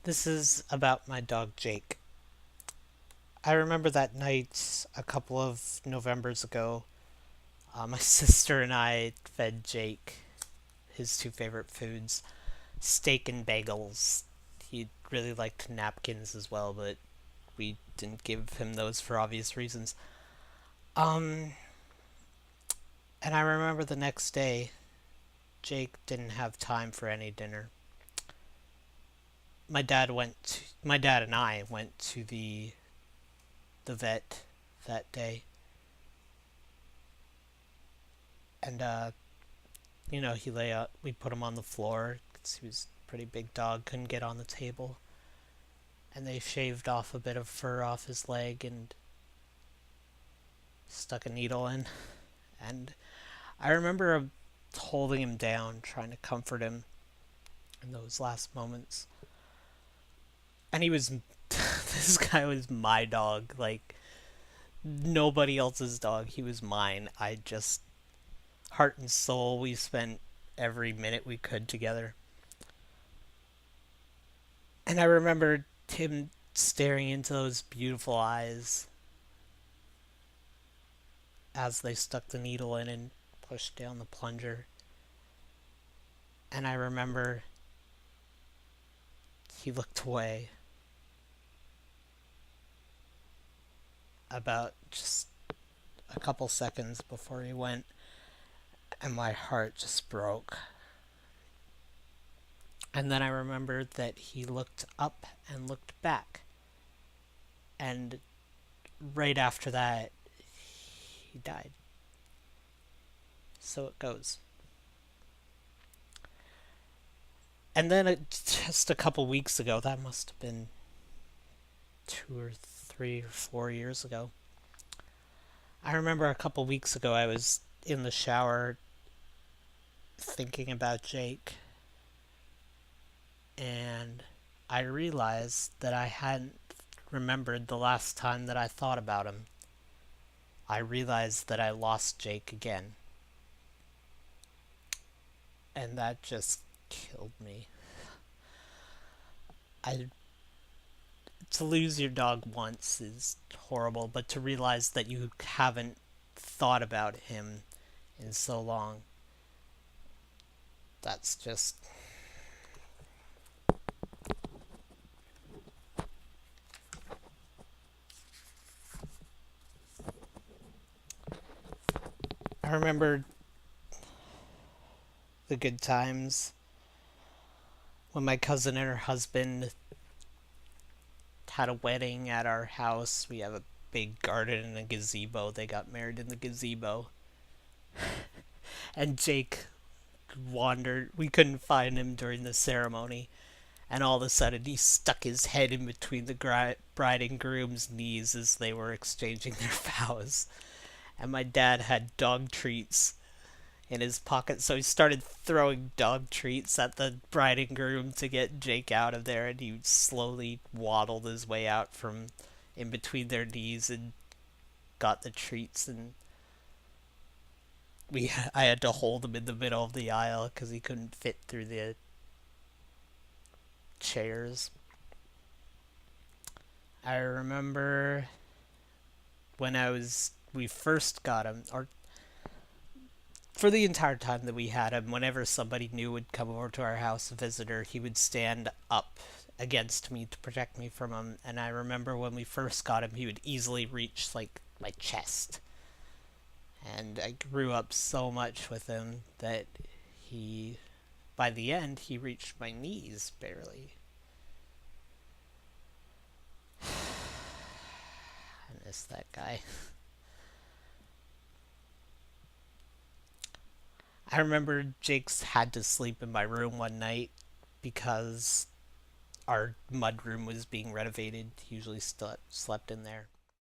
This is about my dog Jake. I remember that night a couple of Novembers ago. My sister and I fed Jake his two favorite foods, steak and bagels. He really liked napkins as well, but we didn't give him those for obvious reasons. Um, and I remember the next day, Jake didn't have time for any dinner. My dad and I went to the vet that day, and he lay out. We put him on the floor because he was a pretty big dog, couldn't get on the table, and they shaved off a bit of fur off his leg and stuck a needle in. And I remember holding him down, trying to comfort him in those last moments. And he was, this guy was my dog, like nobody else's dog. He was mine. I just, heart and soul, we spent every minute we could together. And I remember him staring into those beautiful eyes as they stuck the needle in and pushed down the plunger. And I remember he looked away about just a couple seconds before he went, and my heart just broke. And then I remembered that he looked up and looked back, and right after that, he died. So it goes. And then just a couple weeks ago, that must have been 2 or 3 or 4 years ago. I remember a couple weeks ago, I was in the shower thinking about Jake, and I realized that I hadn't remembered the last time that I thought about him. I realized that I lost Jake again, and that just killed me. I To lose your dog once is horrible, but to realize that you haven't thought about him in so long, that's just. I remember the good times when my cousin and her husband had a wedding at our house. We have a big garden and a gazebo. They got married in the gazebo. And Jake wandered. We couldn't find him during the ceremony. And all of a sudden, he stuck his head in between the bride and groom's knees as they were exchanging their vows. And my dad had dog treats in his pocket, so he started throwing dog treats at the bride and groom to get Jake out of there, and he slowly waddled his way out from in between their knees and got the treats. And I had to hold him in the middle of the aisle because he couldn't fit through the chairs. I remember when I was we first got him, or for the entire time that we had him, whenever somebody new would come over to our house, a visitor, he would stand up against me to protect me from him. And I remember when we first got him, he would easily reach like my chest. And I grew up so much with him that he, by the end, he reached my knees barely. I miss that guy. I remember Jake's had to sleep in my room one night because our mud room was being renovated. He usually slept in there.